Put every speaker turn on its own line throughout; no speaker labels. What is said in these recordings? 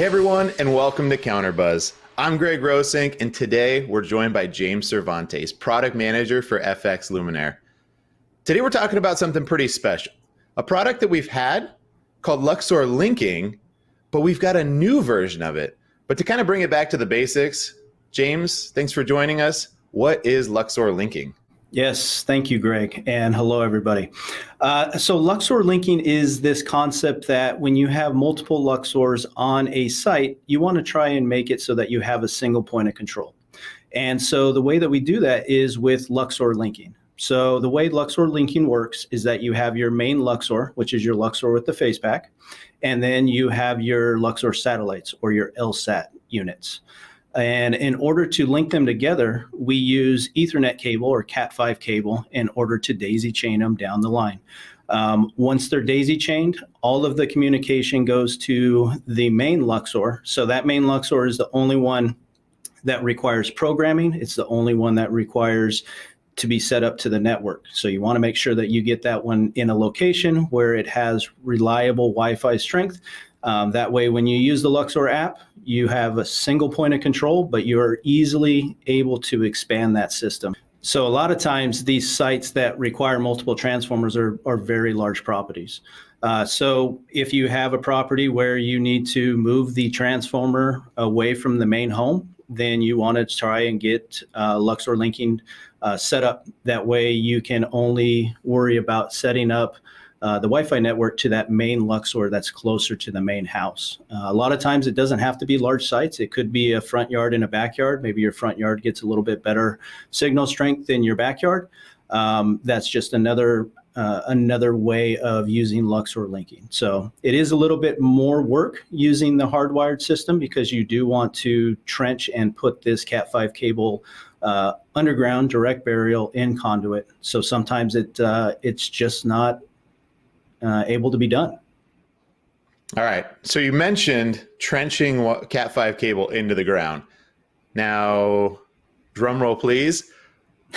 Hey everyone, and welcome to Counterbuzz. I'm Greg Rosink, and today we're joined by James Cervantes, Product Manager for FX Luminaire. Today we're talking about something pretty special, a product that we've had called Luxor Linking, but we've got a new version of it. But to kind of bring it back to the basics, James, thanks for joining us. What is Luxor Linking?
Yes, thank you, Greg, and hello, everybody. So Luxor linking is this concept that when you have multiple Luxors on a site, you want to try and make it so that you have a single point of control. And so the way that we do that is with Luxor linking. So the way Luxor linking works is that you have your main Luxor, which is your Luxor with the face pack, and then you have your Luxor satellites or your LSAT units. And in order to link them together, we use Ethernet cable or Cat5 cable in order to daisy chain them down the line. Once they're daisy chained, all of the communication goes to the main Luxor. So that main Luxor is the only one that requires programming. It's the only one that requires to be set up to the network. So you want to make sure that you get that one in a location where it has reliable Wi-Fi strength. That way, when you use the Luxor app, you have a single point of control, but you're easily able to expand that system. So a lot of times, these sites that require multiple transformers are very large properties. So if you have a property where you need to move the transformer away from the main home, then you want to try and get Luxor linking set up. That way, you can only worry about setting up the Wi-Fi network to that main Luxor that's closer to the main house. A lot of times it doesn't have to be large sites. It could be a front yard and a backyard. Maybe your front yard gets a little bit better signal strength than your backyard. That's just another way of using Luxor linking. So it is a little bit more work using the hardwired system because you do want to trench and put this Cat5 cable underground, direct burial in conduit. So sometimes it's just not able to be done.
All right. So you mentioned trenching Cat5 cable into the ground. Now, drum roll, please.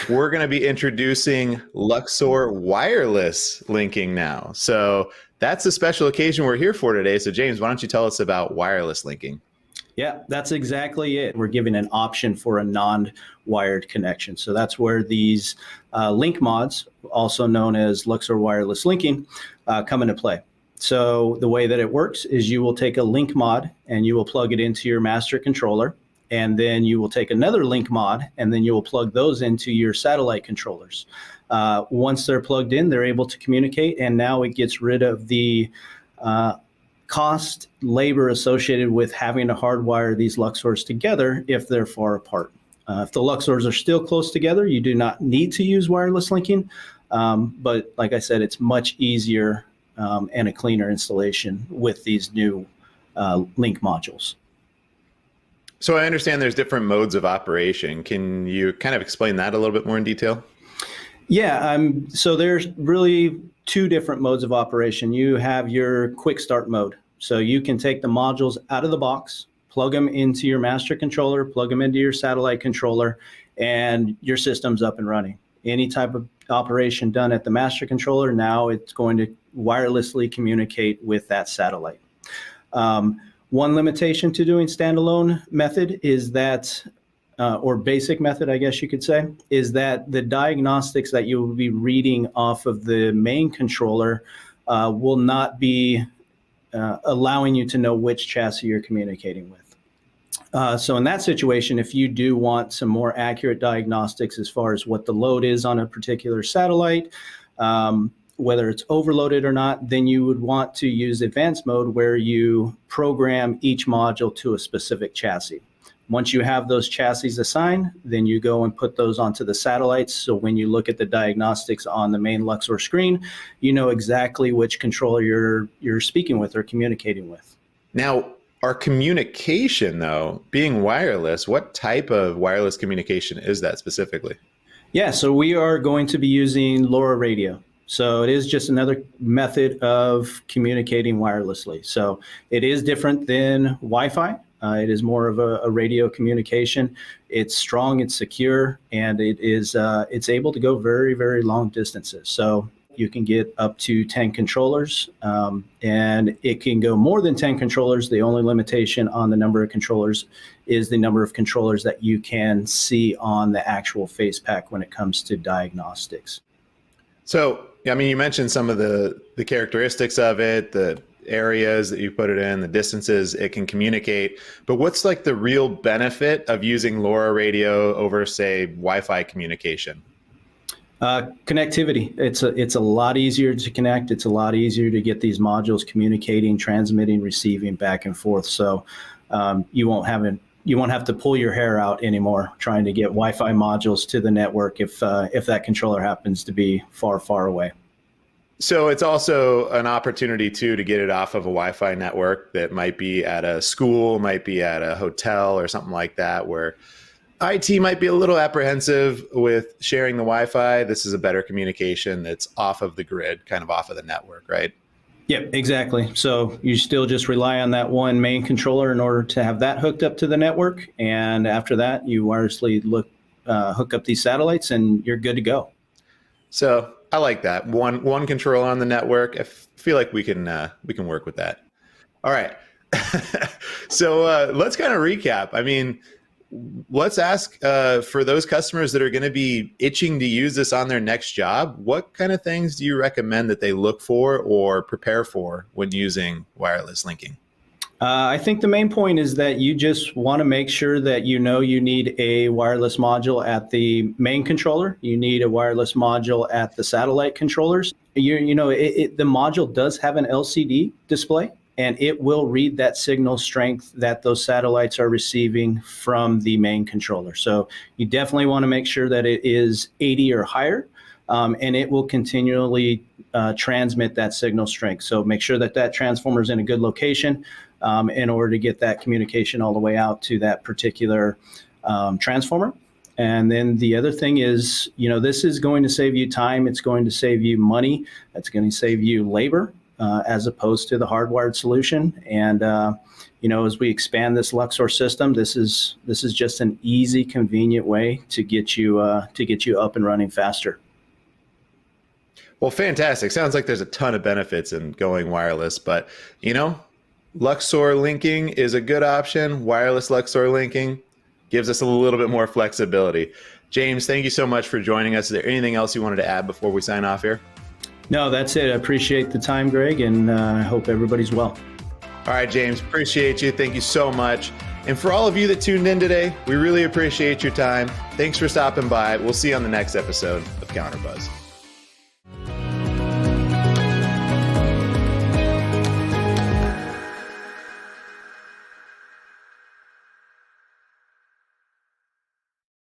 We're going to be introducing Luxor wireless linking now. So that's a special occasion we're here for today. So James, why don't you tell us about wireless linking?
Yeah, that's exactly it. We're giving an option for a non-wired connection. So that's where these link mods, also known as Luxor wireless linking, come into play. So the way that it works is you will take a link mod and you will plug it into your master controller. And then you will take another link mod and then you will plug those into your satellite controllers. Once they're plugged in, they're able to communicate. And now it gets rid of the cost, labor associated with having to hardwire these Luxors together if they're far apart. If the Luxors are still close together, you do not need to use wireless linking. But like I said, it's much easier and a cleaner installation with these new link modules.
So I understand there's different modes of operation. Can you kind of explain that a little bit more in detail?
Yeah, so there's really two different modes of operation. You have your quick start mode. So you can take the modules out of the box, plug them into your master controller, plug them into your satellite controller, and your system's up and running. Any type of operation done at the master controller, now it's going to wirelessly communicate with that satellite. One limitation to doing standalone method is that or basic method, I guess you could say, is that the diagnostics that you will be reading off of the main controller will not be allowing you to know which chassis you're communicating with. So in that situation, if you do want some more accurate diagnostics as far as what the load is on a particular satellite, whether it's overloaded or not, then you would want to use advanced mode where you program each module to a specific chassis. Once you have those chassis assigned, then you go and put those onto the satellites. So when you look at the diagnostics on the main Luxor screen, you know exactly which controller you're speaking with or communicating with.
Now, our communication, though, being wireless, what type of wireless communication is that specifically?
Yeah, so we are going to be using LoRa radio. So it is just another method of communicating wirelessly. So it is different than Wi-Fi. It is more of a radio communication. It's strong, it's secure, and it's able to go very, very long distances. So You can get up to 10 controllers, and it can go more than 10 controllers. The only limitation on the number of controllers is the number of controllers that you can see on the actual face pack when it comes to diagnostics.
So, I mean, you mentioned some of the characteristics of it, the areas that you put it in, the distances it can communicate, but what's like the real benefit of using LoRa radio over, say, Wi-Fi communication?
Connectivity. It's a lot easier to connect. It's a lot easier to get these modules communicating, transmitting, receiving back and forth. So you won't have to pull your hair out anymore trying to get Wi-Fi modules to the network if that controller happens to be far, far away.
So it's also an opportunity too to get it off of a Wi-Fi network that might be at a school, might be at a hotel or something like that, where IT might be a little apprehensive with sharing the Wi-Fi. This is a better communication that's off of the grid, kind of off of the network, right?
Yep, exactly. So you still just rely on that one main controller in order to have that hooked up to the network. And after that, you wirelessly hook up these satellites and you're good to go.
So I like that. One controller on the network. I feel like we can work with that. All right. So let's kind of recap. I mean, let's ask for those customers that are going to be itching to use this on their next job, what kind of things do you recommend that they look for or prepare for when using wireless linking?
I think the main point is that you just want to make sure that you need a wireless module at the main controller. You need a wireless module at the satellite controllers. The module does have an LCD display, and it will read that signal strength that those satellites are receiving from the main controller. So you definitely want to make sure that it is 80 or higher, and it will continually transmit that signal strength. So make sure that transformer is in a good location in order to get that communication all the way out to that particular transformer. And then the other thing is, this is going to save you time. It's going to save you money. It's going to save you labor. As opposed to the hardwired solution. And as we expand this Luxor system, this is just an easy, convenient way to get you up and running faster.
Well, fantastic. Sounds like there's a ton of benefits in going wireless, but Luxor linking is a good option. Wireless Luxor linking gives us a little bit more flexibility. James, thank you so much for joining us. Is there anything else you wanted to add before we sign off here?
No, that's it. I appreciate the time, Greg, and I hope everybody's well.
All right, James, appreciate you. Thank you so much. And for all of you that tuned in today, we really appreciate your time. Thanks for stopping by. We'll see you on the next episode of CounterBuzz.